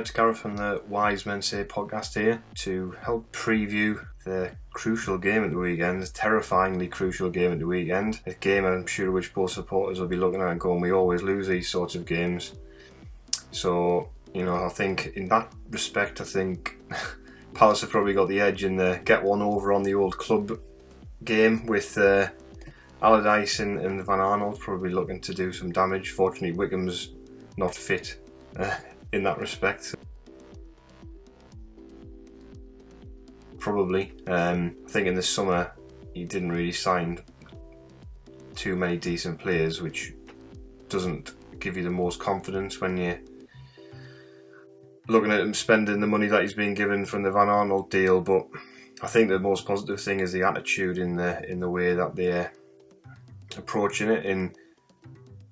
it's Gareth from the Wise Men Say podcast here to help preview the crucial game at the weekend, the terrifyingly crucial game at the weekend. A game I'm sure which both supporters will be looking at and going, we always lose these sorts of games. So, I think in that respect, Palace have probably got the edge in the get one over on the old club game with Allardyce and Van Arnold probably looking to do some damage. Fortunately, Wickham's not fit in that respect. Probably. I think in the summer he didn't really sign too many decent players, which doesn't give you the most confidence when you're looking at him spending the money that he's been given from the Van Arnold deal. But I think the most positive thing is the attitude in the way that they're approaching it. In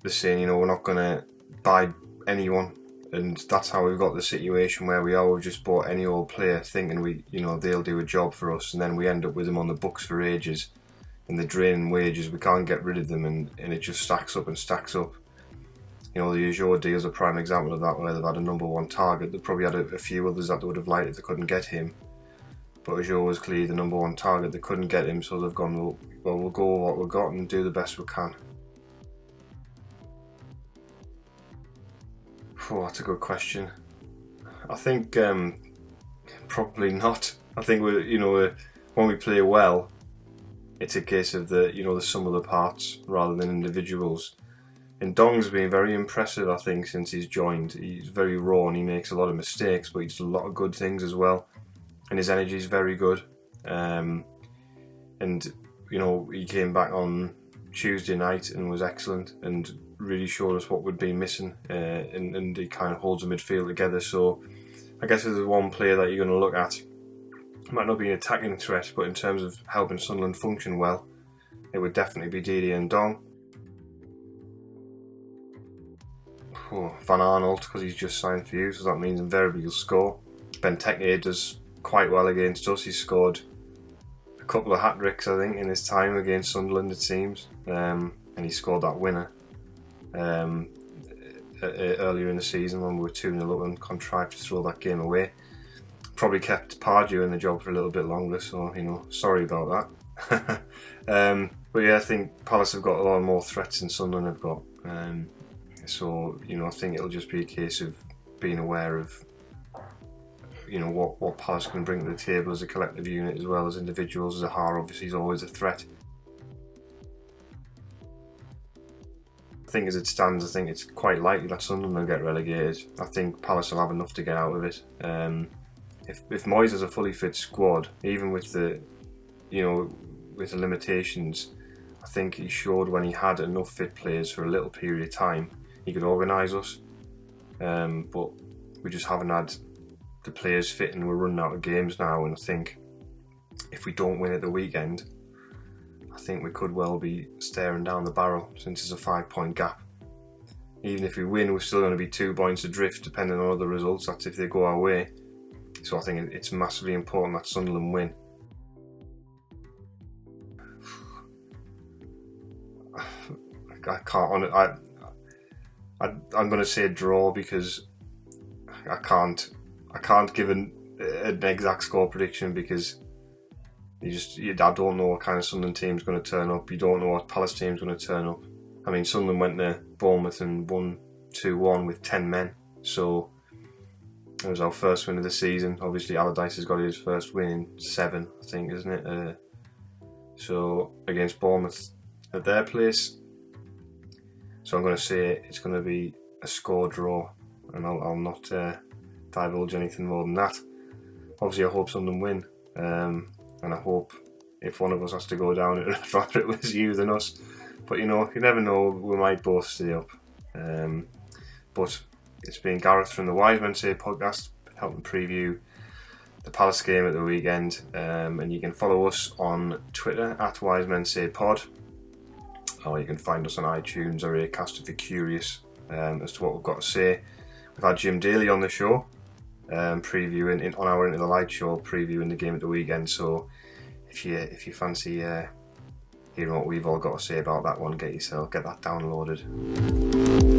they're saying, we're not going to buy anyone, and that's how we've got the situation where we are. We've just bought any old player thinking they'll do a job for us, and then we end up with them on the books for ages, and they're draining wages. We can't get rid of them, and it just stacks up and stacks up. The Azure deal is a prime example of that, where they've had a number one target. They probably had a few others that they would have liked if they couldn't get him, but Azure was clearly the number one target. They couldn't get him, so they've gone, we'll go with what we've got and do the best we can. Oh, that's a good question. I think probably not. I think when we play well, it's a case of the sum of the parts rather than individuals. And Dong's been very impressive, I think, since he's joined. He's very raw and he makes a lot of mistakes, but he does a lot of good things as well. And his energy is very good. And he came back on Tuesday night and was excellent and really showed us what would be missing, and he kind of holds the midfield together. So I guess if there's one player that you're going to look at, it might not be an attacking threat, but in terms of helping Sunderland function well, it would definitely be Didi and Dong. Van Arnold, because he's just signed for you, so that means invariably he'll score. Benteke does quite well against us. He's scored a couple of hat-tricks, I think, in his time against Sunderland, it seems, and he scored that winner earlier in the season when we were 2-0 up and contrived to throw that game away. Probably kept Pardew in the job for a little bit longer, so sorry about that. But yeah, I think Palace have got a lot more threats than Sunderland have got. So I think it'll just be a case of being aware of what Palace can bring to the table as a collective unit as well as individuals. Zaha obviously is always a threat. I think as it stands, I think it's quite likely that Sunderland will get relegated. I think Palace will have enough to get out of it. If MOYES has a fully fit squad, even with the limitations, I think he showed when he had enough fit players for a little period of time, he could organise us. But we just haven't had the players fit, and we're running out of games now. And I think if we don't win at the weekend, I think we could well be staring down the barrel, since there's a 5-point gap. Even if we win, we're still going to be 2 points adrift depending on other results. That's if they go our way. So I think it's massively important that Sunderland win. I can't. I'm going to say a draw because I can't give an exact score prediction because I don't know what kind of Sunderland team's going to turn up. You don't know what Palace team's going to turn up. I mean, Sunderland went to Bournemouth and won 2-1 with 10 men. So it was our first win of the season. Obviously, Allardyce has got his first win in 7, I think, isn't it? So against Bournemouth at their place. So I'm going to say it's going to be a score draw, and I'll not divulge anything more than that. Obviously, I hope Sunderland win, and I hope if one of us has to go down, I'd rather it was you than us. But you never know, we might both stay up. But it's been Gareth from the Wise Men Say podcast, helping preview the Palace game at the weekend. And you can follow us on Twitter at Wise Men Say Pod, or you can find us on iTunes or Acast if you're curious as to what we've got to say. We've had Jim Daly on the show, previewing on our Into the Light show, previewing the game at the weekend. So if you fancy hearing what we've all got to say about that one, get that downloaded.